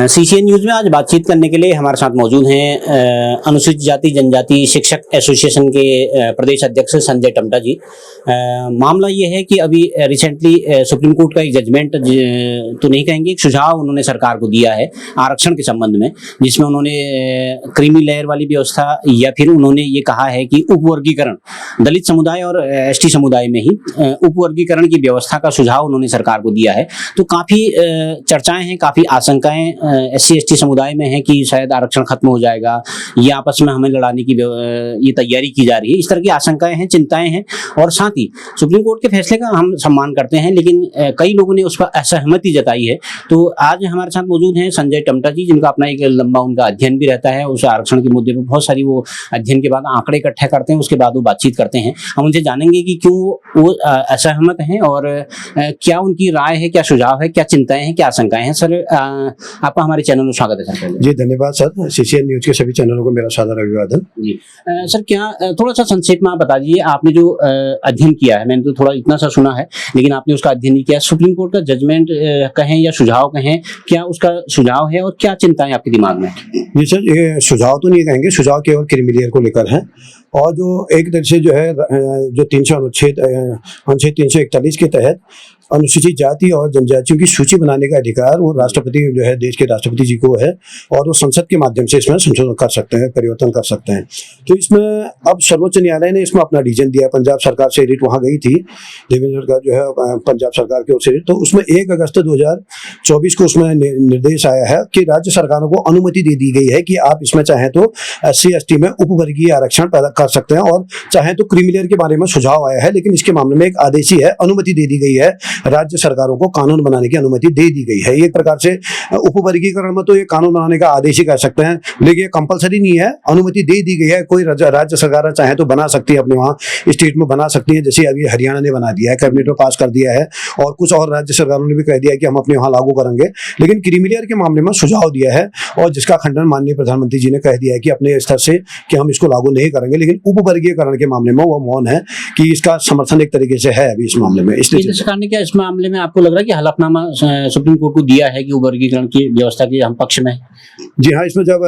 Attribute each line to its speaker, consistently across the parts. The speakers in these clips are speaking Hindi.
Speaker 1: सीसीएन न्यूज में आज बातचीत करने के लिए हमारे साथ मौजूद हैं अनुसूचित जाति जनजाति शिक्षक एसोसिएशन के प्रदेश अध्यक्ष संजय टमटा जी। मामला ये है कि अभी रिसेंटली सुप्रीम कोर्ट का एक जजमेंट तो नहीं कहेंगे, एक सुझाव उन्होंने सरकार को दिया है आरक्षण के संबंध में, जिसमें उन्होंने क्रीमी लेयर वाली व्यवस्था या फिर उन्होंने ये कहा है कि उपवर्गीकरण दलित समुदाय और एसटी समुदाय में ही उपवर्गीकरण की व्यवस्था का सुझाव उन्होंने सरकार को दिया है। तो काफ़ी चर्चाएं हैं, काफ़ी आशंकाएं एससी एसटी समुदाय में है कि शायद आरक्षण खत्म हो जाएगा या आपस में हमें लड़ाने की ये तैयारी की जा रही है। इस तरह की आशंकाएं हैं, चिंताएं हैं और साथ ही सुप्रीम कोर्ट के फैसले का हम सम्मान करते हैं, लेकिन कई लोगों ने उस पर असहमति जताई है। तो आज हमारे साथ मौजूद हैं संजय टमटा जी, जिनका अपना एक लंबा उनका अध्ययन भी रहता है उस आरक्षण के मुद्दे पर। बहुत सारी वो अध्ययन के बाद आंकड़े इकट्ठे करते हैं, उसके बाद वो बातचीत करते हैं। हम उनसे जानेंगे कि क्यों वो असहमत हैं और क्या उनकी राय है, क्या सुझाव है, क्या चिंताएं हैं, क्या आशंकाएं हैं। सर, आपका हमारे चैनल में स्वागत है। सर
Speaker 2: जी धन्यवाद सर, सीसीएन न्यूज के सभी चैनलों को मेरा सादर अभिवादन। जी
Speaker 1: सर, क्या थोड़ा सा संक्षेप में आप बता दीजिए, आपने जो अध्ययन किया है, मैंने तो थोड़ा इतना सा सुना है लेकिन आपने उसका अध्ययन नहीं किया, सुप्रीम कोर्ट का जजमेंट कहें या सुझाव कहें, क्या उसका सुझाव है और क्या चिंताएं आपके दिमाग में?
Speaker 2: जी सर, ये सुझाव तो नहीं कहेंगे, सुझाव केवल क्रीमी लेयर को लेकर है और जो एक तरह से जो है जो 300 अनुच्छेद 341 के तहत अनुसूचित जाति और जनजातियों की सूची बनाने का अधिकार वो राष्ट्रपति जो है देश के राष्ट्रपति जी को है और वो संसद के माध्यम से इसमें संशोधन कर सकते हैं, परिवर्तन कर सकते हैं। तो इसमें अब सर्वोच्च न्यायालय ने इसमें अपना डिसीजन दिया। पंजाब सरकार से रिट वहाँ गई थी, देवेंद्र सरकार जो है पंजाब सरकार की ओर से, तो उसमें 1 अगस्त 2024 को उसमें निर्देश आया है कि राज्य सरकारों को अनुमति दे दी गई है कि आप इसमें चाहें तो SC ST में उपवर्गीय आरक्षण पैदा कर सकते हैं और चाहें तो क्रीमी लेयर के बारे में सुझाव आया है, लेकिन इसके मामले में एक आदेश ही है, अनुमति दे दी गई है, राज्य सरकारों को कानून बनाने की अनुमति दे दी गई है। एक प्रकार से उपवर्गीकरण में तो ये कानून बनाने का आदेश ही कह सकते हैं, लेकिन ये कंपलसरी नहीं है, अनुमति दे दी गई है। कोई राज्य सरकार चाहे तो बना सकती है, अपने वहाँ स्टेट में बना सकती है, जैसे अभी हरियाणा ने बना दिया है, कैबिनेट में पास कर दिया है और कुछ और राज्य सरकारों ने भी कह दिया है कि हम अपने वहाँ लागू करेंगे। लेकिन क्रीमी लेयर के मामले में सुझाव दिया है और जिसका खंडन माननीय प्रधानमंत्री जी ने कह दिया है कि अपने स्तर से कि हम इसको लागू नहीं करेंगे, लेकिन उपवर्गीकरण के मामले में वो मौन है कि इसका समर्थन एक तरीके से है अभी इस मामले में।
Speaker 1: इसलिए सरकार ने क्या इस मामले में आपको लग रहा है कि हलफनामा सुप्रीम कोर्ट को दिया है कि वर्गीकरण की व्यवस्था के हम पक्ष में?
Speaker 2: जी हाँ, इसमें जब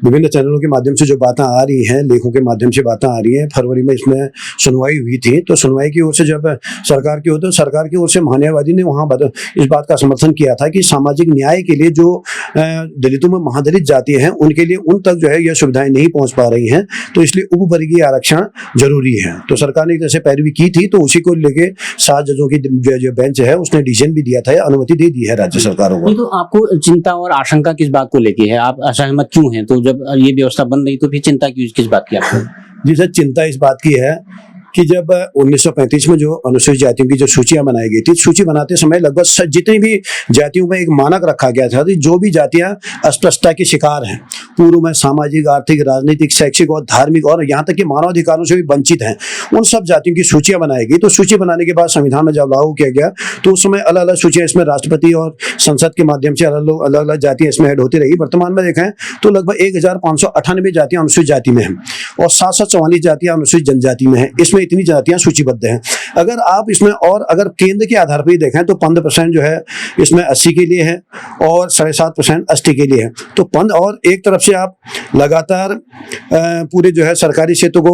Speaker 2: विभिन्न चैनलों के माध्यम से जो बातें आ रही हैं, लेखों के माध्यम से बातें आ रही हैं, फरवरी में इसमें सुनवाई हुई थी, तो सुनवाई की ओर से जब सरकार की ओर, तो सरकार की ओर से महान्यायवादी ने वहाँ इस बात का समर्थन किया था कि सामाजिक न्याय के लिए जो दलितों में महादलित जाति हैं उनके लिए उन तक जो है यह सुविधाएं नहीं पहुंच पा रही हैं, तो इसलिए उपवर्गीय आरक्षण जरूरी है। तो सरकार ने जैसे पैरवी की थी, तो उसी को लेके 7 जजों की जो बेंच है उसने डिसीजन भी दिया था, अनुमति दे दी है राज्य सरकारों को।
Speaker 1: तो आपको चिंता और आशंका किस बात को लेके है, आप असहमत क्यों हैं? तो जब ये व्यवस्था बन रही तो फिर चिंता क्यों, किस बात की आपको?
Speaker 2: जी सर, चिंता इस बात की है कि जब 1935 में जो अनुसूचित जातियों की जो सूचियां बनाई गई थी, सूची बनाते समय लगभग जितनी भी जातियों में एक मानक रखा गया था कि जो भी जातियां अस्पृश्यता के शिकार हैं, पूर्व में सामाजिक, आर्थिक, राजनीतिक, शैक्षिक और धार्मिक और यहाँ तक कि मानवाधिकारों से भी वंचित हैं, उन सब जातियों की सूचियां बनाई गई। तो सूची बनाने के बाद संविधान में जब लागू किया गया तो उस समय अलग अलग सूचियां इसमें राष्ट्रपति और संसद के माध्यम से अलग अलग जातियां इसमें ऐड होती रही। वर्तमान में देखें तो लगभग 1598 जातियां अनुसूचित जाति में हैं और 744 जातियां अनुसूचित जनजाति में हैं। इसमें इतनी जातियां सूचीबद्ध हैं। अगर आप इसमें और अगर केंद्र के आधार पर ही देखें तो 15% जो है इसमें 80 के लिए है और 7.5% ST के लिए है। तो और एक तरफ से आप लगातार पूरे जो है सरकारी क्षेत्र को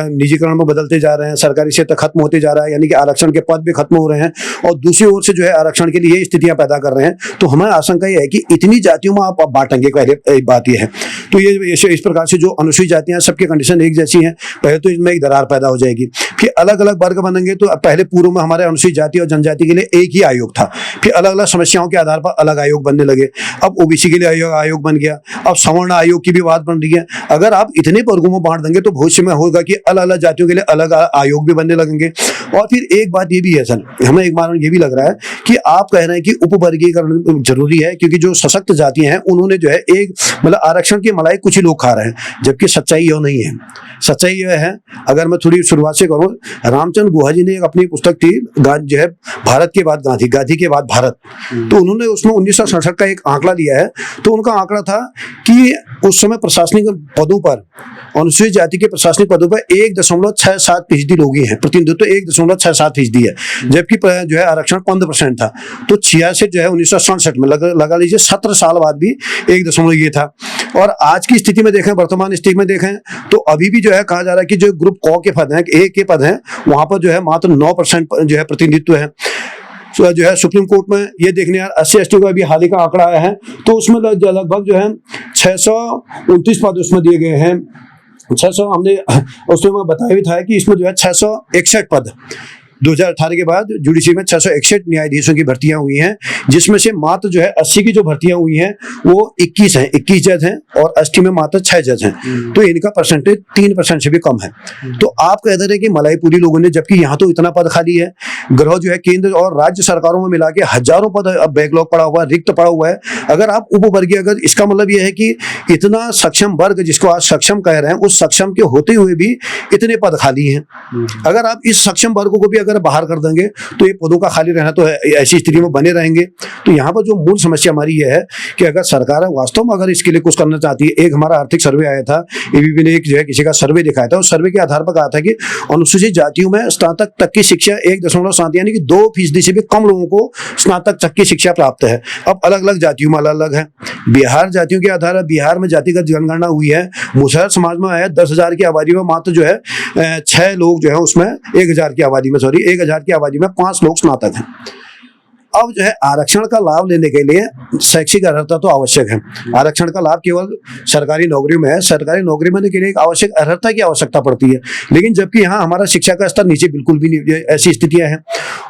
Speaker 2: निजीकरण में बदलते जा रहे हैं, सरकारी क्षेत्र खत्म होते जा रहा है, यानी कि आरक्षण के पद भी खत्म हो रहे हैं और दूसरी ओर से जो है आरक्षण के लिए ये स्थितियां पैदा कर रहे हैं। तो हमारी आशंका ये है कि इतनी जातियों में आप बांटेंगे, पहले बात ये है। तो ये इस प्रकार से जो अनुसूचित जातियां सबकी कंडीशन एक जैसी हैं, पहले तो इसमें एक दरार पैदा हो जाएगी। फिर अलग अलग वर्ग बनेंगे, तो पहले पूर्व में हमारे अनुसूचित जाति और जनजाति के लिए एक ही आयोग था, फिर अलग अलग समस्याओं के आधार पर अलग आयोग बनने लगे। अब OBC के लिए आयोग बन गया, अब सवर्ण आयोग की भी बात बन रही है। अगर आप इतने वर्गों में बांट देंगे तो भविष्य में होगा कि अलग अलग जातियों के लिए अलग आयोग भी बनने लगेंगे। और फिर एक बात ये भी है सर, हमें एक बार ये भी लग रहा है कि आप कह रहे हैं कि उपवर्गीकरण जरूरी है क्योंकि जो सशक्त जातियां हैं उन्होंने जो है एक मतलब आरक्षण की मलाई कुछ ही लोग खा रहे हैं, जबकि सच्चाई यह नहीं है। सच्चाई यह है, अगर मैं थोड़ी शुरुआत से करूं, रामचंद्र गुहा जी ने पहले एक अपनी पुस्तक थी जो है भारत के बाद गांधी, गांधी के बाद भारत, तो उन्होंने उसमें 1967 का एक आंकड़ा लिया है। तो उनका आंकड़ा था कि उस समय प्रशासनिक पदों पर, अनुसूचित जाति के प्रशासनिक पदों पर 1.67% लोग ही हैं, प्रतिनिधित्व 1.67% है, जबकि जो है आरक्षण 15% था। तो 66 जो है 1967 में लगा लीजिए 17 साल बाद भी 1 ये था। और आज की स्थिति में देखें, वर्तमान स्थिति में देखें, तो अभी भी जो है कहा जा रहा है कि जो ग्रुप क के पद हैं, ए के पद हैं, वहां पर जो है मात्र 9% जो है प्रतिनिधित्व है। तो जो है सुप्रीम कोर्ट में ये देखने यार 80-80 का भी हाल ही का आंकड़ा आया है, तो उसमें लगभग जो है 629 पद उसमें दिए गए हैं। 600 हमने उसमें बताया भी था कि इसमें जो है 661 पद 2018 के बाद जुडिशरी में 661 न्यायाधीशों की भर्तियां हुई हैं, जिसमें से मात्र जो है 80 की जो भर्तियां हुई हैं वो 21 हैं, 21 जज हैं, और 80 में मात्र 6 जज हैं। तो इनका परसेंटेज 3% से भी कम है। तो आप कह रहे हैं कि मलाईपुरी लोगों ने, जबकि यहाँ तो इतना पद खाली है, ग्रह जो है केंद्र और राज्य सरकारों में मिला के हजारों पद अब बैकलॉग पड़ा हुआ है, रिक्त पड़ा हुआ है। अगर आप उपवर्गीय, अगर इसका मतलब यह है कि इतना सक्षम वर्ग जिसको आज सक्षम कह रहे हैं, उस सक्षम के होते हुए भी इतने पद खाली हैं। अगर आप इस सक्षम वर्ग को भी अगर बाहर कर देंगे तो ये पदों का खाली रहना तो ऐसी स्थिति में बने रहेंगे। तो यहाँ पर जो मूल समस्या हमारी ये है कि अगर सरकार वास्तव में अगर इसके लिए कुछ करना चाहती है, एक हमारा आर्थिक सर्वे आया था, एबीपी ने एक जो है किसी का सर्वे दिखाया था, उस सर्वे के आधार पर कहा था कि अनुसूचित जातियों में स्नातक तक की शिक्षा 1.7 यानी कि 2% से भी कम लोगों को स्नातक तक की शिक्षा प्राप्त है। अब अलग अलग जातियों में अलग अलग है। बिहार जातियों के आधार पर बिहार में जातिगत जनगणना हुई है, मुसहर समाज में आया 10,000 की आबादी में मात्र जो है 6 लोग जो है उसमें 1,000 की आबादी में 1,000 की आबादी में 5 लोग स्नातक हैं। अब जो है आरक्षण का लाभ लेने के लिए शैक्षिक अर्हता तो आवश्यक है। आरक्षण का लाभ केवल सरकारी नौकरी में है, सरकारी नौकरी में के लिए एक आवश्यक अर्हता की आवश्यकता पड़ती है, लेकिन जबकि यहाँ हमारा शिक्षा का स्तर नीचे बिल्कुल भी नहीं, ऐसी स्थितियां हैं।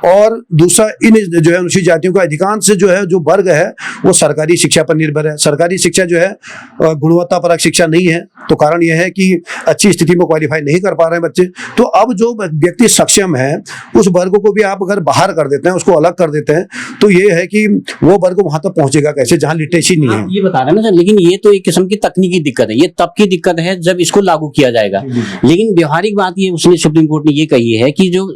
Speaker 2: और दूसरा, इन जो है अनुसूचित जातियों का अधिकांश जो है जो वर्ग है वो सरकारी शिक्षा पर निर्भर है। सरकारी शिक्षा जो है गुणवत्ता परक शिक्षा नहीं है, तो कारण यह है कि अच्छी स्थिति में क्वालिफाई नहीं कर पा रहे हैं बच्चे। तो अब जो व्यक्ति सक्षम है उस वर्ग को भी आप अगर बाहर कर देते हैं, उसको अलग कर देते हैं, तो ये है कि वो वर्ग वहां तक पहुंचेगा कैसे जहां लिटरेसी नहीं है।
Speaker 1: ये बता रहे हैं ना सर, लेकिन ये तो एक किस्म की तकनीकी दिक्कत है, ये तब की दिक्कत है जब इसको लागू किया जाएगा। लेकिन व्यवहारिक बात ये उसने सुप्रीम कोर्ट ने ये कही है कि जो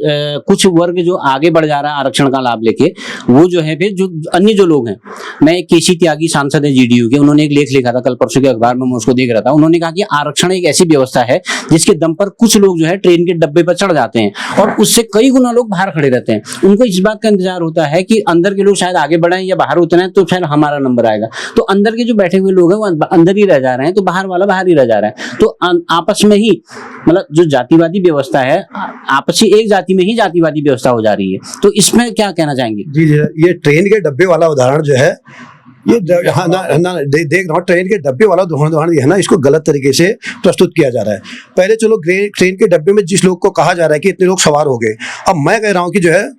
Speaker 1: कुछ वर्ग जो आगे बढ़ जा रहा है आरक्षण का लाभ लेके, वो जो है फिर जो अन्य जो लोग हैं, मैं केसी त्यागी सांसद है जीडीयू के, उन्होंने एक लेख लिखा था कल परसों के अखबार में, मैं उसको देख रहा था। उन्होंने कहा कि आरक्षण एक ऐसी व्यवस्था है जिसके दम पर कुछ लोग जो है ट्रेन के डब्बे पर चढ़ जाते हैं और उससे कई गुना लोग बाहर खड़े रहते हैं। उनको इस बात का इंतजार होता है कि अंदर के लोग शायद आगे बढ़े या बाहर उतरे तो शायद हमारा नंबर आएगा। तो अंदर के जो बैठे हुए लोग हैं वो अंदर ही रह जा रहे हैं, तो बाहर वाला बाहर ही रह जा रहा है। तो आपस में ही मतलब जो जातिवादी व्यवस्था है, आपसी एक जाति में ही जातिवादी व्यवस्था हो जा रही है। तो इसमें क्या कहना चाहेंगे?
Speaker 2: जी, ये ट्रेन के डब्बे वाला उदाहरण जो है, ये हाँ ना देख रहा हूँ, ट्रेन के डब्बे वाला उदाहरण है ना, इसको गलत तरीके से प्रस्तुत किया जा रहा है। पहले चलो ट्रेन के डब्बे में जिस लोग को कहा जा रहा है कि इतने लोग सवार हो गए, अब मैं कह रहा हूँ कि जो है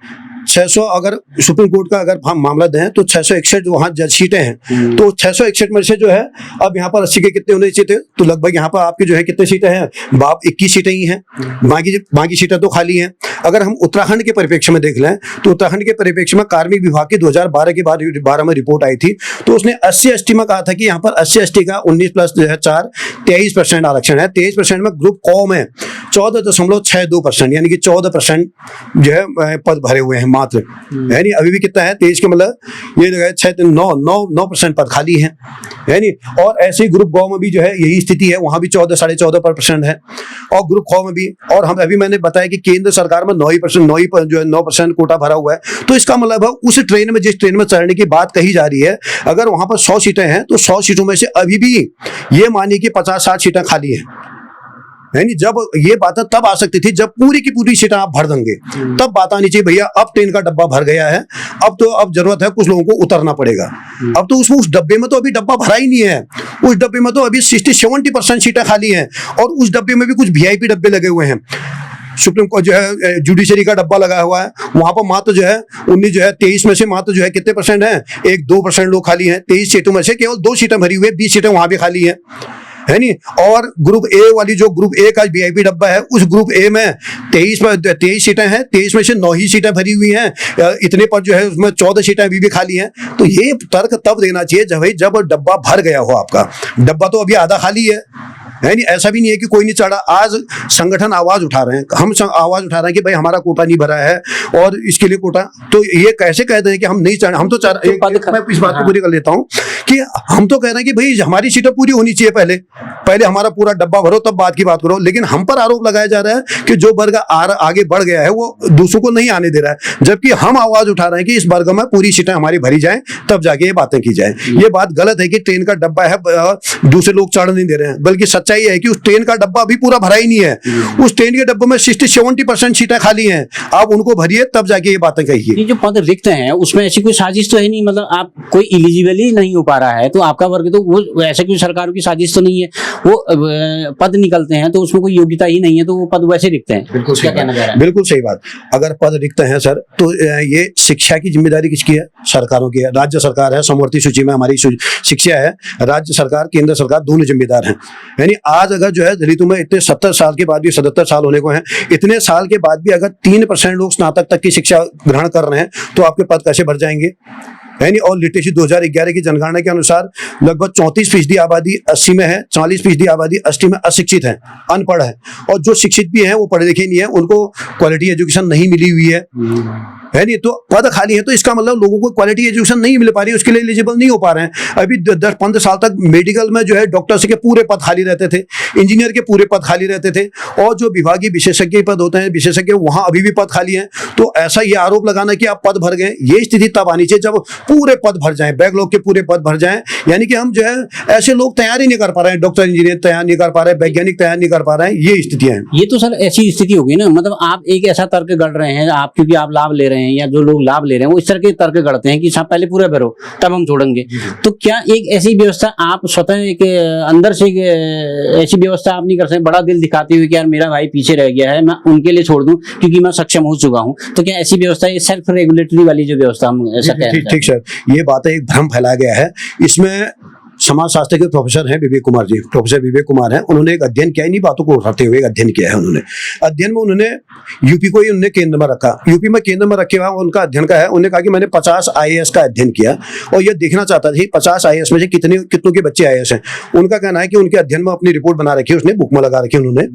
Speaker 2: 600, अगर सुप्रीम कोर्ट का अगर हम मामला दें तो 661 वहाँ जज सीटें हैं, तो 661 में से जो है अब यहाँ पर 80 के कितने होने चाहिए थे, तो लगभग यहाँ पर आपकी जो है कितने सीटें हैं, 21 सीटें ही हैं, बाकी सीटें तो खाली हैं। अगर हम उत्तराखंड के परिप्रेक्ष्य में देख लें तो उत्तराखंड के परिप्रेक्ष्य में कार्मिक विभाग की 2012 के बाद 12 में रिपोर्ट आई थी, तो उसने 80-80 में कहा था कि यहाँ पर 80-80 का 19 प्लस जो है 4 23% आरक्षण है। 23% में ग्रुप क में 14.62% यानी कि 14% जो है पद भरे हुए हैं मात्र, है नहीं। अभी भी कितना है 23 के मतलब ये जो है 9% पद खाली है नहीं। और ऐसे ही ग्रुप ग में भी जो है यही स्थिति है, वहां भी 14-14.5% है, और ग्रुप ख में भी। और हम अभी मैंने बताया कि केंद्र सरकार में 9% कोटा भरा हुआ है। तो इसका मतलब है उस ट्रेन में, जिस ट्रेन में चढ़ने की बात कही जा रही है, अगर वहां पर 100 सीटें हैं तो 100 सीटों में से अभी भी ये मानिए कि 50-60 सीटें खाली हैं, यानी जब ये बात तब आ सकती थी जब पूरी की पूरी सीटें आप भर देंगे, तब बात आनी चाहिए भैया अब ट्रेन का डब्बा भर गया है, अब जरूरत है कुछ लोगों को उतरना पड़ेगा। अब तो उस डब्बे में तो अभी डब्बा भरा ही नहीं है, उस डब्बे में तो अभी 60-70% सीटें खाली हैं, और उस डब्बे में भी कुछ वीआईपी डब्बे लगे हुए हैं। सुप्रीम कोर्ट जो है जुडिशरी का डब्बा लगा हुआ है, वहां पर मात्र जो है 23 में से मात्र जो है कितने परसेंट है, 1-2% लोग खाली हैं। 23 सीटों में से केवल 2 सीटें भरी हुई है, 20 सीटें वहां भी खाली है नहीं। और ग्रुप ए वाली, जो ग्रुप ए का वीआईपी डब्बा है, उस ग्रुप ए में 23 सीटें हैं, 23 में से 9 ही सीटें भरी हुई हैं, इतने पर जो है उसमें 14 सीटें अभी भी खाली हैं। तो ये तर्क तब देना चाहिए जब डब्बा भर गया हो। आपका डब्बा तो अभी आधा खाली है, है नहीं, ऐसा भी नहीं है कि कोई नहीं चढ़ा। आज संगठन आवाज उठा रहे हैं, हम आवाज उठा रहे हैं कि भाई हमारा कोटा नहीं भरा है और इसके लिए कोटा, तो ये कैसे कहते हैं कि हम नहीं चढ़े। हम तो मैं इस बात को पूरी कर लेता हूं कि हम तो कह रहे हैं कि भाई हमारी सीटें पूरी होनी चाहिए, पहले हमारा पूरा डब्बा भरो तब बात की बात करो। लेकिन हम पर आरोप लगाया जा रहा है कि जो वर्ग आगे बढ़ गया है वो दूसरों को नहीं आने दे रहा है, जबकि हम आवाज उठा रहे हैं कि इस वर्ग में पूरी सीटें हमारी भरी जाएं तब जाके ये बातें की जाए। ये बात गलत है कि ट्रेन का डब्बा है दूसरे लोग चढ़ नहीं दे रहे हैं, बल्कि सच्चाई है कि उस ट्रेन का डब्बा अभी पूरा भरा ही नहीं है। उस ट्रेन के डब्बे में 60-70% सीटें खाली हैं, आप उनको भरिए तब जाके ये बातें कहिए।
Speaker 1: ये जो पद रिक्त हैं उसमें ऐसी कोई साजिश तो है नहीं, मतलब आप कोई एलिजिबल ही नहीं हो पा रहा है तो आपका वर्ग, तो वो ऐसे कोई सरकार की साजिश तो नहीं है, वो पद निकलते हैं तो उसमें कोई योग्यता ही नहीं है तो वो पद वैसे रिक्त हैं।
Speaker 2: बिल्कुल
Speaker 1: क्या कहना चाह रहा है?
Speaker 2: बिल्कुल सही बात। अगर पद रिक्त हैं सर तो ये शिक्षा की जिम्मेदारी किसकी है? सरकारों की है। राज्य सरकार है, समवर्ती सूची में हमारी शिक्षा है, राज्य सरकार केंद्र सरकार दोनों जिम्मेदार हैं। यानी आज अगर जो है ऋतु में इतने 70 साल के बाद भी 77 साल होने को हैं, इतने साल के बाद भी अगर 3% लोग स्नातक तक की शिक्षा ग्रहण कर रहे हैं तो आपके पद कैसे भर जाएंगे? यानी और लिटरेसी 2011 की जनगणना के अनुसार लगभग 34% आबादी 80 में है, 40% आबादी 80 में अशिक्षित है, अनपढ़ है, और जो शिक्षित भी हैं वो पढ़े लिखे नहीं है, उनको क्वालिटी एजुकेशन नहीं मिली हुई है नहीं, तो पद खाली है तो इसका मतलब लोगों को क्वालिटी एजुकेशन नहीं मिल पा रही, उसके लिए एलिजिबल नहीं हो पा रहे हैं। अभी 10-15 साल तक मेडिकल में जो है डॉक्टर्स के पूरे पद खाली रहते थे, इंजीनियर के पूरे पद खाली रहते थे, और जो विभागीय विशेषज्ञ पद होते हैं विशेषज्ञ, वहां अभी भी पद खाली हैं। तो ऐसा ये आरोप लगाना कि आप पद भर गए, ये स्थिति तब आनी चाहिए जब पूरे पद भर जाएं, बैकलॉग के पूरे पद भर जाएं। यानी कि हम जो है ऐसे लोग तैयार ही नहीं कर पा रहे हैं, डॉक्टर इंजीनियर तैयार नहीं कर पा रहे हैं, वैज्ञानिक तैयार नहीं कर पा रहे हैं, ये स्थितियां हैं।
Speaker 1: ये तो सर ऐसी स्थिति होगी ना, मतलब आप एक ऐसा तर्क गढ़ रहे हैं, आप क्योंकि आप लाभ ले रहे हैं या जो लोग लाभ ले रहे हैं वो इस तरह के तर्क गढ़ते हैं कि साहब पहले पूरा भरो तब हम छोड़ेंगे। तो क्या एक ऐसी व्यवस्था आप स्वतः एक अंदर से ऐसी व्यवस्था आप नहीं कर सकते, बड़ा दिल दिखाते हुए कि यार मेरा भाई पीछे रह गया है, मैं उनके लिए छोड़ दूं क्योंकि मैं सक्षम हो चुका हूं? तो क्या ऐसी व्यवस्था, ये सेल्फ रेगुलेटरी वाली जो व्यवस्था हम ऐसा कह रहे हैं?
Speaker 2: ठीक सर, ये बात है, एक भ्रम फैलाया गया है। इसमें समाज शास्त्र के प्रोफेसर हैं विवेक कुमार जी, प्रोफेसर विवेक कुमार हैं, उन्होंने एक अध्ययन किया, इन्हीं बातों को उठाते हुए एक अध्ययन किया है उन्होंने। अध्ययन में उन्होंने यूपी को ही उन्होंने केंद्र में रखा, यूपी में केंद्र में रखे हुआ उनका अध्ययन का है। उन्होंने कहा कि मैंने 50 IAS का अध्ययन किया और यह देखना चाहता था 50 IAS में से कितनों के बच्चे IAS हैं। उनका कहना है कि उनके अध्ययन में अपनी रिपोर्ट बना रखी है, उसने बुक में लगा रखी है उन्होंने,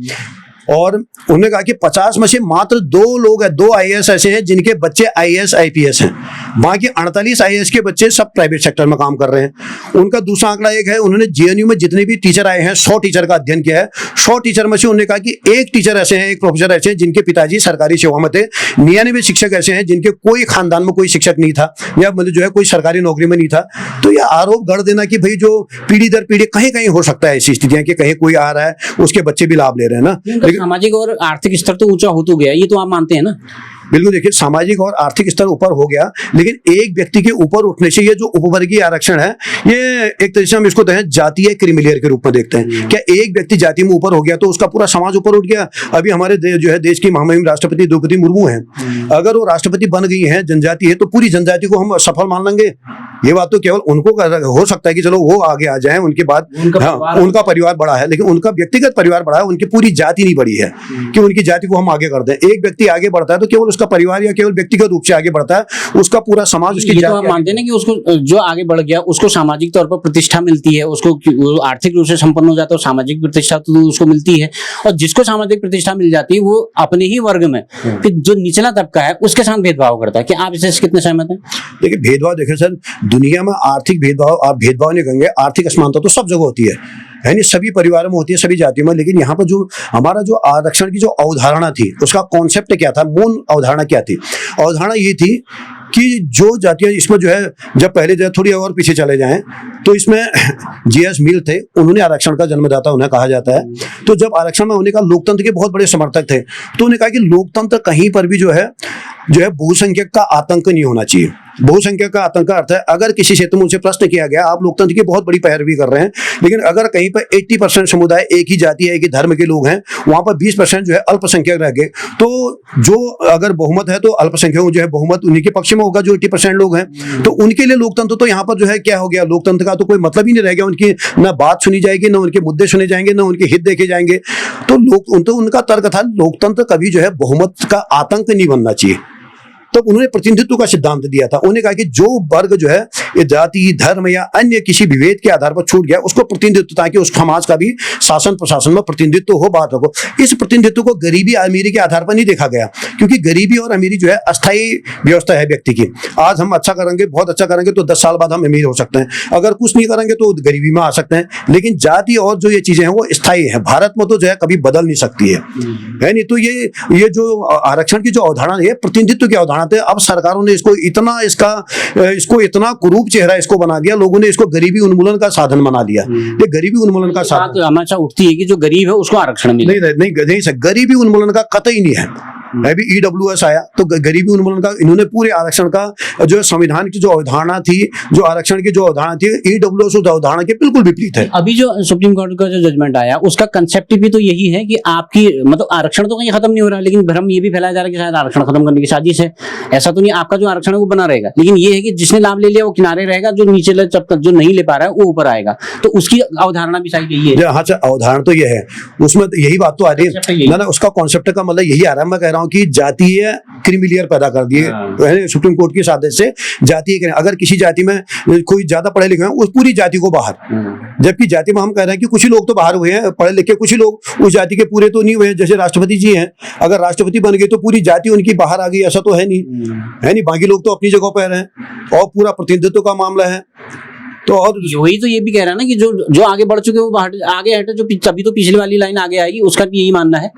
Speaker 2: और उन्होंने कहा कि 50 में से मात्र 2 लोग हैं, 2 IAS ऐसे हैं जिनके बच्चे IAS IPS हैं, बाकी 48 IAS के बच्चे सब प्राइवेट सेक्टर में काम कर रहे हैं। उनका दूसरा आंकड़ा एक है, उन्होंने JNU में जितने भी टीचर आए हैं 100 टीचर का अध्ययन किया है। 100 टीचर में से उन्होंने कहा कि एक टीचर ऐसे हैं, एक प्रोफेसर ऐसे हैं जिनके पिताजी सरकारी सेवा में थे, 99 शिक्षक ऐसे हैं जिनके कोई खानदान में कोई शिक्षक नहीं था या मतलब जो है कोई सरकारी नौकरी में नहीं था। तो यह आरोप गढ़ देना कि भाई जो पीढ़ी दर पीढ़ी कहीं कहीं हो सकता है ऐसी स्थितियां कि कहीं कोई आ रहा है उसके बच्चे भी लाभ ले रहे हैं ना,
Speaker 1: सामाजिक और आर्थिक स्तर तो ऊंचा हो तो गया, ये तो आप मानते हैं ना?
Speaker 2: बिल्कुल, देखिए सामाजिक और आर्थिक स्तर ऊपर हो गया, लेकिन एक व्यक्ति के ऊपर उठने से ये जो उपवर्गीय आरक्षण है, ये एक तरह से हम इसको जातीय क्रीमी लेयर के रूप में देखते हैं। क्या एक व्यक्ति जाति में ऊपर हो गया तो उसका पूरा समाज ऊपर उठ गया? अभी हमारे जो है देश की महामहिम राष्ट्रपति द्रौपदी मुर्मू हैं, अगर वो राष्ट्रपति बन गई हैं, जनजाति है, तो पूरी जनजाति को हम सफल मान लेंगे? ये बात तो केवल उनको हो सकता है कि चलो वो आगे आ जाए, उनके बाद उनका परिवार बड़ा है, लेकिन उनका व्यक्तिगत परिवार बड़ा है, उनकी पूरी जाति नहीं बढ़ी है कि उनकी जाति को हम आगे कर दें। एक व्यक्ति आगे बढ़ता है तो केवल उसका परिवार या केवल व्यक्तिगत रूप से आगे बढ़ता है, उसका पूरा समाज उसकी
Speaker 1: जाति। तो आप मानते हैं ना कि उसको जो आगे बढ़ गया उसको सामाजिक तौर पर प्रतिष्ठा मिलती है, उसको आर्थिक रूप से संपन्न हो जाता है, सामाजिक प्रतिष्ठा तो उसको मिलती है, और जिसको सामाजिक प्रतिष्ठा मिल जाती है वो अपने ही वर्ग में जो निचला तबका है उसके साथ भेदभाव करता है। क्या आप इससे कितने सहमत हैं?
Speaker 2: देखिए भेदभाव, देखिए सर, दुनिया में आर्थिक भेदभाव, आप भेदभाव नहीं कहेंगे, आर्थिक असमानता तो सब जगह होती है नहीं, सभी परिवारों में होती है, सभी जातियों में। लेकिन यहाँ पर जो हमारा जो आरक्षण की जो अवधारणा थी, उसका कॉन्सेप्ट क्या था, मूल अवधारणा क्या थी? अवधारणा ये थी कि जो जातियां इसमें जो है, जब पहले जो है थोड़ी और पीछे चले जाएं तो इसमें JS मिल थे, उन्होंने आरक्षण का जन्मदाता उन्हें कहा जाता है। तो जब आरक्षण में होने का लोकतंत्र के बहुत बड़े समर्थक थे, तो उन्होंने कहा कि लोकतंत्र कहीं पर भी जो है बहुसंख्यक का आतंक नहीं होना चाहिए। बहुसंख्यक का आतंक का अर्थ है अगर किसी क्षेत्र में उनसे प्रश्न किया गया, आप लोकतंत्र की बहुत बड़ी पैरवी कर रहे हैं, लेकिन अगर कहीं पर 80% समुदाय एक ही जाति है, एक ही धर्म के लोग हैं, वहां पर 20% जो है अल्पसंख्यक रह गए, तो जो अगर बहुमत है तो अल्पसंख्यक जो है बहुमत उन्हीं के पक्ष में होगा जो 80% लोग हैं। तो उनके लिए लोकतंत्र तो यहाँ पर जो है क्या हो गया, लोकतंत्र का तो कोई मतलब ही नहीं रह गया, उनकी न बात सुनी जाएगी, न उनके मुद्दे सुने जाएंगे, न उनके हित देखे जाएंगे। तो उनका तर्क था लोकतंत्र कभी जो है बहुमत का आतंक नहीं बनना चाहिए। तब उन्होंने प्रतिनिधित्व का सिद्धांत दिया था। उन्होंने कहा कि जो वर्ग जो है ये जाति, धर्म या अन्य किसी विभेद के आधार पर छूट गया उसको प्रतिनिधित्व, ताकि उस समाज का भी शासन प्रशासन में प्रतिनिधित्व हो, बात रखो। इस प्रतिनिधित्व को गरीबी अमीरी के आधार पर नहीं देखा गया, क्योंकि गरीबी और अमीरी जो है अस्थायी व्यवस्था है व्यक्ति की। आज हम अच्छा करेंगे, बहुत अच्छा करेंगे तो 10 साल बाद हम अमीर हो सकते हैं, अगर कुछ नहीं करेंगे तो गरीबी में आ सकते हैं। लेकिन जाति और जो ये चीजें हैं वो स्थायी है, भारत में तो जो है कभी बदल नहीं सकती है नहीं। तो ये जो आरक्षण की जो अवधारणा है प्रतिनिधित्व की अवधारणा है, अब सरकारों ने इसको इतना कुरूप चेहरा इसको बना दिया, लोगों ने इसको गरीबी उन्मूलन का साधन बना दिया। ये गरीबी उन्मूलन का साधन
Speaker 1: बात हमेशा उठती है कि जो गरीब है उसको आरक्षण मिले।
Speaker 2: नहीं सर, गरीबी उन्मूलन का कतई नहीं है। अभी EWS आया तो गरीबी उन्मूलन का इन्होंने पूरे आरक्षण का जो है संविधान की जो अवधारणा थी, जो आरक्षण की जो अवधारणा थी, EWS उस अवधारणा के बिल्कुल विपरीत है।
Speaker 1: अभी जो सुप्रीम कोर्ट का जो जजमेंट आया उसका कंसेप्ट भी तो यही है कि आपकी मतलब आरक्षण तो कहीं खत्म नहीं हो रहा है, लेकिन भ्रम ये भी फैलाया जा रहा है कि शायद आरक्षण खत्म करने की साजिश है। ऐसा तो नहीं, आपका जो आरक्षण है वो बना रहेगा, लेकिन ये है कि जिसने लाभ ले लिया वो किनारे रहेगा, जो नीचे जो नहीं ले पा रहा है वो ऊपर आएगा। तो उसकी अवधारणा भी शायद यही है।
Speaker 2: हाँ, अवधारणा तो ये है, उसमें यही बात तो आ रही है ना, उसका कॉन्सेप्ट का मतलब यही आ रहा है। मैं कह रहा हूँ कि जातीय क्रीमी लेयर पैदा कर दिए सुप्रीम कोर्ट के आदेश से। जातीय, अगर किसी जाति में कोई ज्यादा पढ़े लिखे हैं उस पूरी जाति को बाहर, जबकि जाति में हम कह रहे हैं कि कुछ ही लोग तो बाहर हुए हैं पढ़े लिखे, कुछ ही लोग उस जाति के पूरे तो नहीं हुए हैं। जैसे राष्ट्रपति जी हैं, अगर राष्ट्रपति बन गए तो पूरी जाति उनकी बाहर आ गई, ऐसा तो है नहीं। बाकी लोग तो अपनी जगह पर हैं और पूरा प्रतिनिधित्व का मामला है। तो और
Speaker 1: वही तो ये भी कह रहा है ना कि जो आगे बढ़ चुके वो बाहर आगे हटे, जो तभी तो पिछली वाली लाइन आगे आएगी, उसका भी यही मानना है।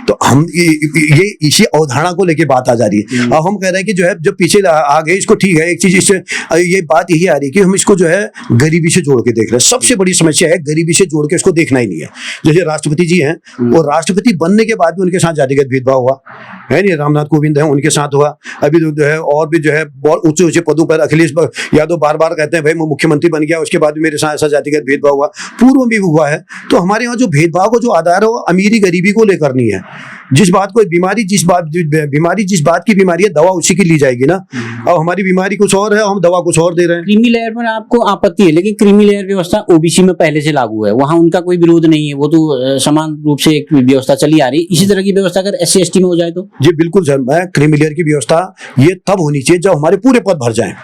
Speaker 2: तो हम ये इसी अवधारणा को लेके बात आ जा रही है। अब हम कह रहे हैं कि जो है जब पीछे आ गए इसको, ठीक है, एक चीज इससे ये बात यही आ रही है कि हम इसको जो है गरीबी से जोड़ के देख रहे हैं। सबसे बड़ी समस्या है गरीबी से जोड़ के इसको देखना ही नहीं है। जैसे राष्ट्रपति जी हैं, वो राष्ट्रपति बनने के बाद भी उनके साथ जातिगत भेदभाव हुआ है नहीं, रामनाथ कोविंद है उनके साथ हुआ। अभी जो है और भी जो है बहुत ऊंचे ऊंचे पदों पर अखिलेश यादव बार बार कहते हैं भाई मैं मुख्यमंत्री बन गया, उसके बाद भी मेरे साथ ऐसा जातिगत भेदभाव हुआ, पूर्व में भी हुआ है। तो हमारे यहाँ जो भेदभाव को जो आधार है वो अमीरी गरीबी को लेकर नहीं है। जिस बात को बीमारी जिस बात की बीमारी है दवा उसी की ली जाएगी ना। अब हमारी बीमारी कुछ और है, हम दवा कुछ और दे रहे हैं।
Speaker 1: क्रीमी लेयर पर आपको आपत्ति है, लेकिन क्रीमी लेयर व्यवस्था ओबीसी में पहले से लागू है, वहां उनका कोई विरोध नहीं है, वो तो समान रूप से एक व्यवस्था चली आ रही है। इसी तरह की व्यवस्था अगर SC ST में हो जाए तो
Speaker 2: जी बिल्कुल सर, मैं क्रीमी लेयर की व्यवस्था ये तब होनी चाहिए जब हमारे पूरे पद भर जाएं।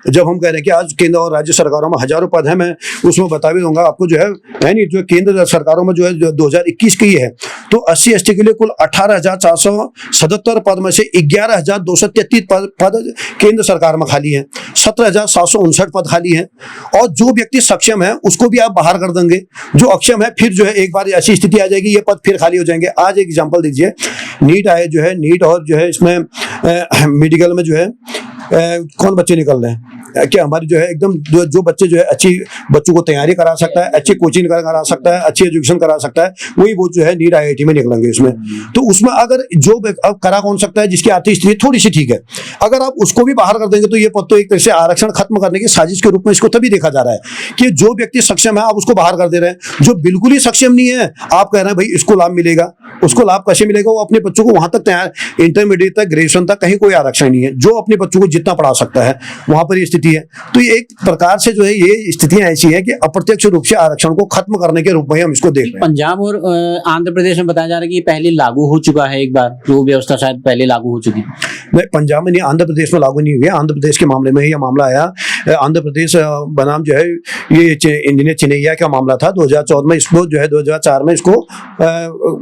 Speaker 2: जब हम कह रहे हैं कि आज केंद्र और राज्य सरकारों में हजारों पद हैं, मैं उसमें बता भी दूंगा आपको, जो है नहीं, जो केंद्र सरकारों में जो है 2021 की है तो SC ST के लिए कुल 18,477 पद में से 11,233 पद केंद्र सरकार में खाली हैं, 17,759 पद खाली हैं। और जो व्यक्ति सक्षम है उसको भी आप बाहर कर देंगे, जो अक्षम है फिर जो है एक बार ऐसी स्थिति आ जाएगी ये पद फिर खाली हो जाएंगे। आज एक एग्जाम्पल दीजिए, नीट आए जो है, नीट और जो है इसमें मेडिकल में जो है कौन बच्चे निकल रहे हैं, क्या हमारी जो है एकदम जो बच्चे जो है अच्छी बच्चों को तैयारी करा सकता है, अच्छी कोचिंग करा सकता है, अच्छी एजुकेशन करा सकता है, वही वो जो है नीट IIT में निकलेंगे उसमें। तो उसमें अगर जो अब करा कौन सकता है जिसकी आर्थिक स्थिति थोड़ी सी ठीक है, अगर आप उसको भी बाहर कर देंगे तो ये पद तो एक तरह से आरक्षण खत्म करने की साजिश के रूप में इसको तभी देखा जा रहा है कि जो व्यक्ति सक्षम है आप उसको बाहर कर दे रहे हैं, जो बिल्कुल ही सक्षम नहीं है आप कह रहे हैं भाई इसको लाभ मिलेगा। उसको लाभ कैसे मिलेगा? वो अपने बच्चों को वहां तक तैयार, इंटरमीडिएट तक, ग्रेजुएशन तक कहीं कोई आरक्षण नहीं है, जो अपने बच्चों को जितना पढ़ा सकता है वहां पर ये स्थिति है। तो ये एक प्रकार से जो है ये स्थितियां ऐसी है कि अप्रत्यक्ष रूप से आरक्षण को खत्म करने के रूप में हम इसको देख रहे हैं।
Speaker 1: पंजाब और आंध्र प्रदेश में बताया जा रहा है कि पहले लागू हो चुका है, एक बार जो व्यवस्था शायद पहले लागू हो चुकी।
Speaker 2: नहीं, पंजाब में नहीं, आंध्र प्रदेश में लागू नहीं हुई है। आंध्र प्रदेश के मामले में ही यह मामला आया। आंध्र प्रदेश बनाम जो है ये इंजीनियर चिनैया का मामला था 2014 में। इसको जो है 2004 में इसको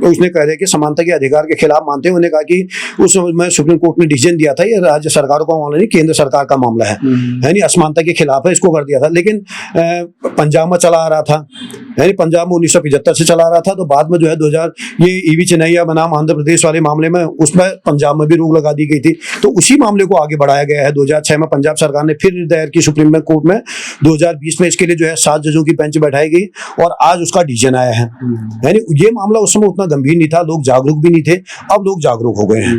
Speaker 2: उसने कह रहे कि समानता के अधिकार के खिलाफ मानते हैं। उन्होंने कहा कि उस समय सुप्रीम कोर्ट ने डिसीजन दिया था ये राज्य सरकारों का मामला नहीं, केंद्र सरकार का मामला है नहीं, असमानता के खिलाफ है, इसको कर दिया था। लेकिन पंजाब में चला आ रहा था, यानी पंजाब में 1975 से चला आ रहा था। तो बाद में जो है 2000 ये ईवी चिनैया बनाम आंध्र प्रदेश वाले मामले में उसमें पंजाब में भी रोक लगा दी गई थी। तो उसी मामले को आगे बढ़ाया गया है। 2006 में पंजाब सरकार ने फिर दायर की सुप्रीम कोर्ट में। 2020 में इसके लिए जो है 7 जजों की बेंच बैठाई गई और आज उसका डिसीजन आया है। यानी ये मामला उस समय उतना गंभीर नहीं था, लोग जागरूक भी नहीं थे, अब लोग जागरूक हो गए हैं,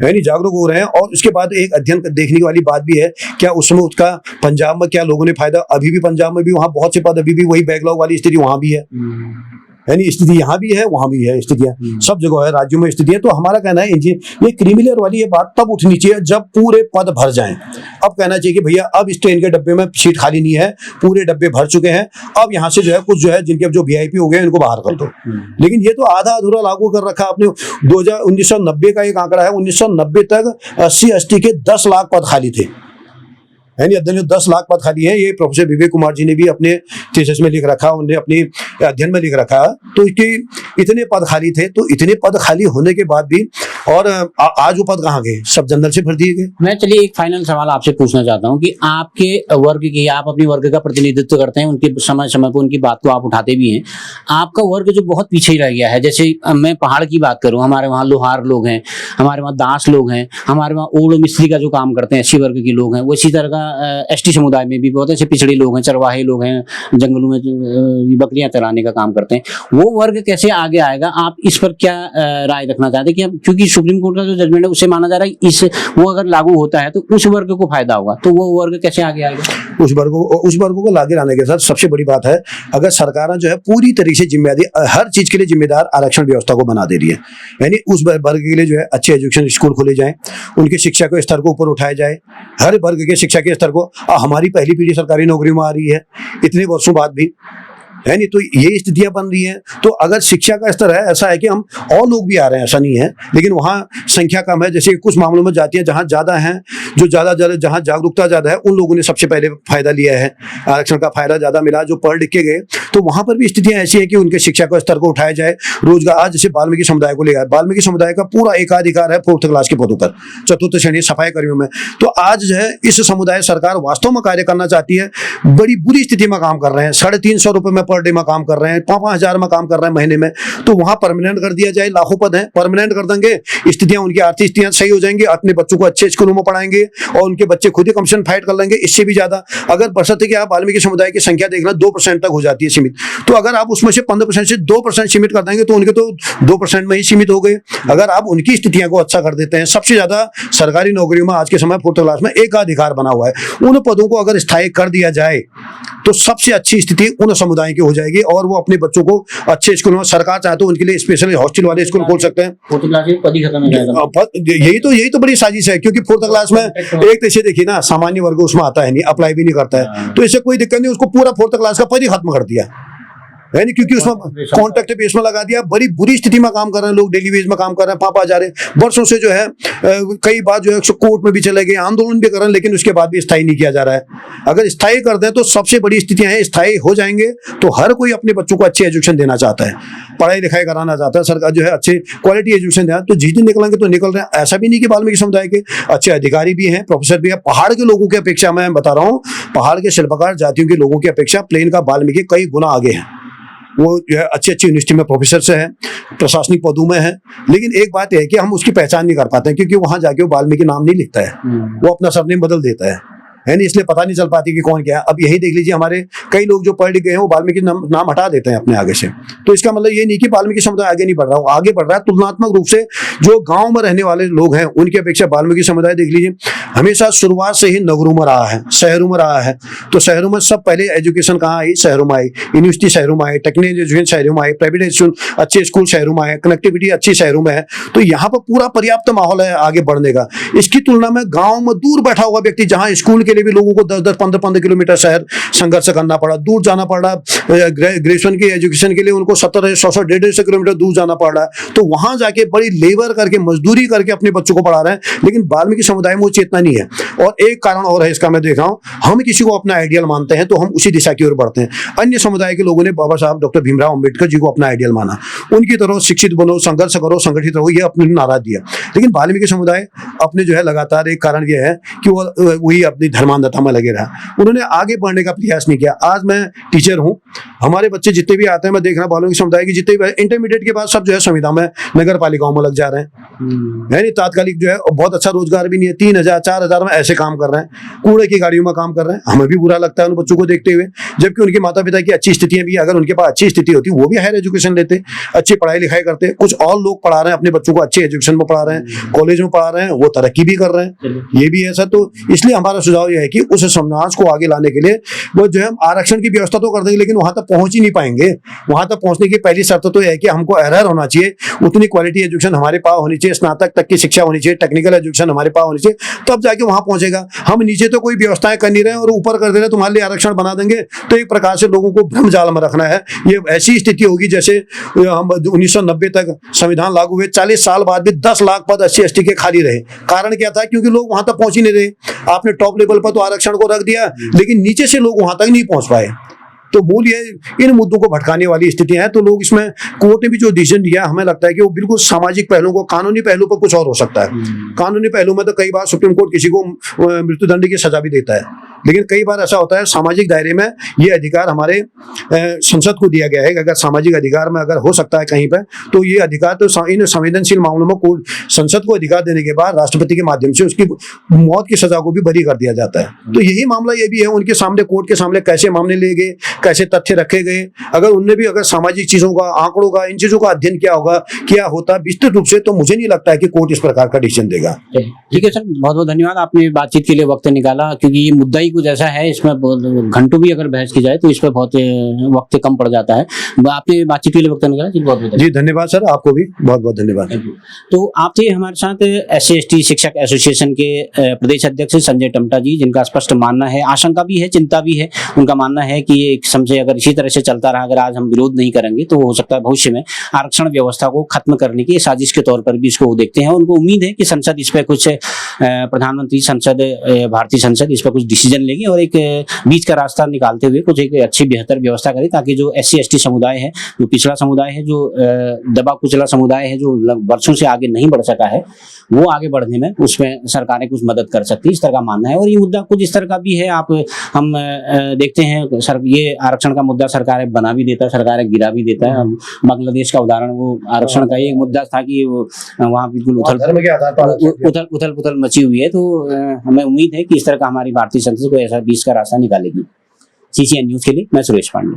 Speaker 2: यानी जागरूक हो रहे हैं। और इसके बाद एक अध्ययन देखने वाली बात भी है, क्या उस समय उसका पंजाब में क्या लोगों ने फायदा, अभी भी पंजाब में भी वहां बहुत से पद अभी भी वही बैकलॉग वाली स्थिति वहां भी है यानी स्थिति यहाँ भी है, वहां भी है स्थितियां, सब जगह है, राज्यों में स्थितियां। तो हमारा कहना है ये क्रीमिलेयर वाली ये बात तब उठनी चाहिए जब पूरे पद भर जाएं। अब कहना चाहिए कि भैया अब इस ट्रेन के डब्बे में सीट खाली नहीं है, पूरे डब्बे भर चुके हैं, अब यहाँ से जो है कुछ जो है जिनके जो वीआईपी हो गए इनको बाहर कर दो। लेकिन ये तो आधा अधूरा लागू कर रखा आपने। 1990 का एक आंकड़ा है, 1990 तक SC/ST के 10 लाख पद खाली थे, यानी 10 लाख पद खाली है। ये प्रोफेसर विवेक कुमार जी ने भी अपने थीसिस में लिख रखा, उन्होंने अपने अध्ययन में लिख रखा। तो इतने पद खाली थे, तो इतने पद खाली होने के बाद भी और आज वो पद कहाँ गए? सब जनरल से भर दिए गए।
Speaker 1: मैं चलिए एक फाइनल सवाल आपसे पूछना चाहता हूं कि आपके वर्ग की, आप अपनी वर्ग का प्रतिनिधित्व करते हैं, उनके समय समय पर उनकी बात को आप उठाते भी हैं। आपका वर्ग जो बहुत पीछे रह गया है, जैसे मैं पहाड़ की बात करूं, हमारे वहाँ लोहार लोग हैं, हमारे वहाँ दास लोग हैं, हमारे वहाँ ओड़ मिस्त्री का जो काम करते हैं SC वर्ग के लोग हैं, वो इसी तरह का ST समुदाय में भी बहुत ऐसे पिछड़े लोग हैं, चरवाहे लोग हैं, जंगलों में बकरियां चराने का काम करते हैं। वो वर्ग कैसे आगे आएगा? आप इस पर क्या राय रखना चाहते हैं कि क्योंकि सुप्रीम कोर्ट का जो जजमेंट है उसे माना जा रहा है वो अगर लागू होता है तो उस वर्ग को फायदा होगा, तो वो वर्ग कैसे आगे आएगा?
Speaker 2: उस वर्ग को आगे लाने के साथ सबसे बड़ी बात है, अगर सरकार जो है पूरी तरीके से जिम्मेदारी, हर चीज के लिए जिम्मेदार आरक्षण व्यवस्था को बना दे रही है। यानी उस वर्ग के लिए जो है अच्छे एजुकेशन स्कूल खोले जाएं, उनकी शिक्षा के स्तर को ऊपर उठाया जाए, हर वर्ग के शिक्षा के स्तर को। हमारी पहली पीढ़ी सरकारी नौकरी में आ रही है इतने वर्षों बाद भी, है नहीं, तो ये स्थितियां बन रही हैं। तो अगर शिक्षा का स्तर है ऐसा है कि हम और लोग भी आ रहे हैं, ऐसा नहीं है, लेकिन वहाँ संख्या कम है। जैसे कुछ मामलों में जातियां जहाँ ज्यादा हैं, जो ज्यादा जहाँ जागरूकता ज्यादा है, उन लोगों ने सबसे पहले फायदा लिया है, आरक्षण का फायदा ज्यादा मिला। जो पढ़ लिख के गए तो वहां पर भी स्थितियां ऐसी है कि उनके शिक्षा का स्तर को उठाया जाए, रोजगार। आज जैसे वाल्मीकि समुदाय को लेगा, वाल्मीकि समुदाय का पूरा एकाधिकार है 4th क्लास के पदों पर, 4th श्रेणी सफाई कर्मियों में। तो आज जो है इस समुदाय सरकार वास्तव में कार्य करना चाहती है, बड़ी बुरी स्थिति में काम कर रहे हैं, 350 रुपए में पर डे में काम कर रहे हैं, 5-5 हजार में काम कर रहे हैं महीने में। तो वहां परमानेंट कर दिया जाए, लाखों पद हैं, परमानेंट कर देंगे, स्थितियां उनकी आर्थिक स्थितियां सही हो जाएंगी, अपने बच्चों को अच्छे स्कूलों में पढ़ाएंगे और उनके बच्चे खुद ही कमीशन फाइट कर लेंगे। इससे भी ज्यादा अगर बशर्ते कि आप वाल्मीकि समुदाय की संख्या देखना 2% तक हो जाती है सीमित, तो अगर आप उसमें से 15% से 2% सीमित कर देंगे तो उनके तो 2% में ही सीमित हो गए। अगर आप उनकी स्थितियां को अच्छा कर देते हैं, सबसे ज्यादा सरकारी नौकरियों में आज के समय 4th क्लास में एकाधिकार बना हुआ है, उन पदों को अगर स्थायी कर दिया जाए तो सबसे अच्छी स्थिति उन समुदाय की हो जाएगी और वो अपने बच्चों को अच्छे स्कूलों में, सरकार चाहे तो उनके लिए स्पेशल हॉस्टल वाले स्कूल खोल सकते हैं।
Speaker 1: 4th क्लास में पद ही खत्म हो जाएगा।
Speaker 2: यही तो बड़ी साजिश है, क्योंकि 4th क्लास में एक तो देखिए ना, सामान्य वर्ग उसमें आता है नहीं, अप्लाई भी नहीं करता है, तो इससे कोई दिक्कत नहीं, उसको पूरा 4th क्लास का पद ही खत्म कर दिया, है नहीं, क्योंकि उसमें कॉन्ट्रैक्ट बेस में लगा दिया। बड़ी बुरी स्थिति में काम कर रहे हैं लोग, डेली वेज में काम कर रहे हैं, 5-5 हजार वर्षों से जो है, कई बार जो है कोर्ट में भी चले गए, आंदोलन भी कर रहे हैं, लेकिन उसके बाद भी स्थायी नहीं किया जा रहा है। अगर स्थायी कर दें तो सबसे बड़ी स्थितियां हैं, स्थायी हो जाएंगे तो हर कोई अपने बच्चों को अच्छे एजुकेशन देना चाहता है, पढ़ाई लिखाई कराना चाहता है, सरकार जो है अच्छे क्वालिटी एजुकेशन देना। तो जिस दिन निकलेंगे तो निकल रहे हैं। ऐसा भी नहीं कि वाल्मीकि समुदाय के अच्छे अधिकारी भी हैं, प्रोफेसर भी है, पहाड़ के लोगों की अपेक्षा, मैं बता रहा हूँ, पहाड़ के शिल्पकार जातियों के लोगों की अपेक्षा प्लेन का वाल्मीकि कई गुना आगे है। वो जो है अच्छी यूनिवर्सिटी में प्रोफेसर से है, प्रशासनिक पदों में है, लेकिन एक बात है कि हम उसकी पहचान नहीं कर पाते हैं, क्योंकि वहां जाके वो वाल्मीकि नाम नहीं लिखता है, वो अपना सरनेम बदल देता है नहीं, इसलिए पता नहीं चल पाती कि कौन क्या है। अब यही देख लीजिए, हमारे कई लोग जो पढ़ लिख गए हैं वो वाल्मीकि नाम हटा देते हैं अपने आगे से। तो इसका मतलब ये नहीं कि वाल्मीकि समुदाय आगे नहीं बढ़ रहा, वो आगे बढ़ रहा है। तुलनात्मक रूप से जो गांव में रहने वाले लोग हैं उनकी अपेक्षा वाल्मीकि समुदाय देख लीजिए, हमेशा शुरुआत से ही नगरों में रहा है, शहरों में रहा है। तो शहरों में सब पहले एजुकेशन कहाँ आई? शहरों में आई, यूनिवर्सिटी शहरों में आई, टेक्निकल एजुकेशन शहरों में आई, प्राइवेट एजुकेशन अच्छे स्कूल शहरों में आए, कनेक्टिविटी अच्छी शहरों में है। तो यहाँ पर पूरा पर्याप्त माहौल है आगे बढ़ने का। इसकी तुलना में गाँव में दूर बैठा हुआ व्यक्ति, जहाँ स्कूल के लिए भी लोगों को 10-15 किलोमीटर शहर संघर्ष करना पड़ा, दूर जाना पड़ रहा, ग्रेजुएशन की एजुकेशन के लिए उनको 100-150 किलोमीटर दूर जाना पड़ रहा है। तो वहां जाके बड़ी लेबर करके, मजदूरी करके अपने बच्चों को पढ़ा रहे हैं, लेकिन वाल्मीकि समुदाय में वो चेतना नहीं है। और एक कारण और है इसका, मैं देख रहा हूं, हम किसी को अपना आइडियल मानते हैं तो हम उसी दिशा की ओर बढ़ते हैं। अन्य समुदाय के लोगों ने बाबा साहब डॉक्टर भीमराव अंबेडकर जी को अपना आइडियल माना, उनकी तरह शिक्षित बनो, संघर्ष करो, संगठित रहो, ये अपने नारा दिया। लेकिन वाल्मीकि समुदाय अपने जो है लगातार, एक कारण यह है कि वो वही अपनी धर्मांधता में लगे रहा, उन्होंने आगे बढ़ने का प्रयास नहीं किया। आज मैं टीचर हूं, हमारे बच्चे जितने भी आते हैं, मैं देख रहा हूं वाल्मीकि समुदाय की जितने भी इंटरमीडिएट के बाद सब जो है संविदा में, नगर पालिकाओं में लग जा रहे हैं, यानी तात्कालिक जो है, बहुत अच्छा रोजगार भी नहीं है, 3,000-4,000 में ऐसे काम कर रहे हैं, कूड़े की गाड़ियों में काम कर रहे हैं। हमें भी बुरा लगता है उन बच्चों को देखते हुए, जबकि उनके माता पिता की अच्छी स्थितियां भी, अगर उनके पास अच्छी स्थिति होती वो भी हायर एजुकेशन लेते, अच्छी पढ़ाई लिखाई करते। कुछ और लोग पढ़ा रहे हैं अपने बच्चों को, अच्छे एजुकेशन में पढ़ा रहे हैं, कॉलेज में पढ़ा रहे हैं, वो तरक्की भी कर रहे हैं, ये भी है सर। तो इसलिए हमारा सुझाव मतलब यह है कि उस समाज को आगे लाने के लिए वो जो है हम आरक्षण की व्यवस्था तो कर देंगे, लेकिन वहां तक पहुंच ही नहीं पाएंगे। वहां तक पहुंचने की पहली शर्त तो यह है कि हमको अरहर होना चाहिए, उतनी क्वालिटी एजुकेशन हमारे पास होनी चाहिए, स्नातक तक की शिक्षा होनी चाहिए, टेक्निकल एजुकेशन हमारे पास होनी चाहिए, तब जाके वहां पहुंचेगा। हम नीचे तो कोई व्यवस्थाएं कर नहीं रहे और ऊपर कर दे रहे तुम्हारे लिए आरक्षण बना देंगे, तो एक प्रकार से लोगों को भ्रम जाल में रखना है। ये ऐसी स्थिति होगी जैसे हम 1990 तक संविधान लागू हुए, 40 साल बाद भी 10 लाख पद SC/ST के खाली रहे। कारण क्या था? क्योंकि लोग वहां तक पहुंच ही नहीं रहे। आपने टॉप लेवल पर तो आरक्षण को रख दिया, लेकिन नीचे से लोग वहां तक नहीं पहुंच पाए। तो मूल ये इन मुद्दों को भटकाने वाली स्थितियां हैं। तो लोग इसमें कोर्ट ने भी जो डिसीजन दिया, हमें लगता है कि वो बिल्कुल सामाजिक पहलुओं को, कानूनी पहलू पर कुछ और हो सकता है। कानूनी पहलू में तो कई बार सुप्रीम कोर्ट किसी को मृत्युदंड की सजा भी देता है, लेकिन कई बार ऐसा होता है सामाजिक दायरे में ये अधिकार हमारे संसद को दिया गया है। अगर सामाजिक अधिकार में अगर हो सकता है कहीं पर, तो ये अधिकार तो इन संवेदनशील मामलों में कोर्ट संसद को अधिकार देने के बाद राष्ट्रपति के माध्यम से उसकी मौत की सजा को भी बरी कर दिया जाता है। तो यही मामला ये भी है, उनके सामने, कोर्ट के सामने कैसे मामले लिए गए, कैसे तथ्य रखे गए, अगर उनने भी अगर सामाजिक चीजों का, आंकड़ों का, इन चीजों का अध्ययन किया होगा, क्या होता विस्तृत रूप से, तो मुझे नहीं लगता है कि कोर्ट इस प्रकार का डिसीजन देगा।
Speaker 1: ठीक है सर, बहुत बहुत धन्यवाद, आपने बातचीत के लिए वक्त निकाला, क्योंकि ये मुद्दा ही कुछ ऐसा है, इसमें घंटों भी अगर बहस की जाए तो इस पर बहुत वक्त कम पड़ जाता है। आपने बातचीत के लिए वक्त निकाला जी, बहुत
Speaker 2: जी धन्यवाद सर, आपको भी बहुत बहुत धन्यवाद।
Speaker 1: तो आप थे हमारे साथ SC/ST शिक्षक एसोसिएशन के प्रदेश अध्यक्ष संजय टम्टा जी, जिनका स्पष्ट मानना है, आशंका भी है, चिंता भी है। उनका मानना है कि ये एक समय अगर इसी तरह से चलता रहा, अगर आज हम विरोध नहीं करेंगे तो हो सकता है भविष्य में आरक्षण व्यवस्था को खत्म करने की साजिश के तौर पर भी इसको देखते हैं। उनको उम्मीद है कि संसद इस पर कुछ, प्रधानमंत्री संसद, भारतीय संसद इस पर कुछ डिसीजन लेगी और एक बीच का रास्ता निकालते हुए कुछ एक अच्छी बेहतर व्यवस्था करे, ताकि जो SC/ST समुदाय है, जो पिछड़ा समुदाय है, जो दबा कुचला समुदाय है, जो वर्षों से आगे नहीं बढ़ सका है, वो आगे बढ़ने में उसमें सरकारें कुछ मदद कर सकती है, इस तरह का मानना है। और ये मुद्दा कुछ इस तरह का भी है, हम देखते हैं सर, ये आरक्षण का मुद्दा सरकारें बना भी देता है, सरकारें गिरा भी देता है। बांग्लादेश का उदाहरण, वो आरक्षण का एक मुद्दा था कि वहाँ बिल्कुल उथल पुथल मची हुई है। तो हमें उम्मीद है कि इस तरह का हमारी भारतीय संसद को ऐसा बीच का रास्ता निकालेगी। CCN न्यूज के लिए मैं सुरेश पांडे।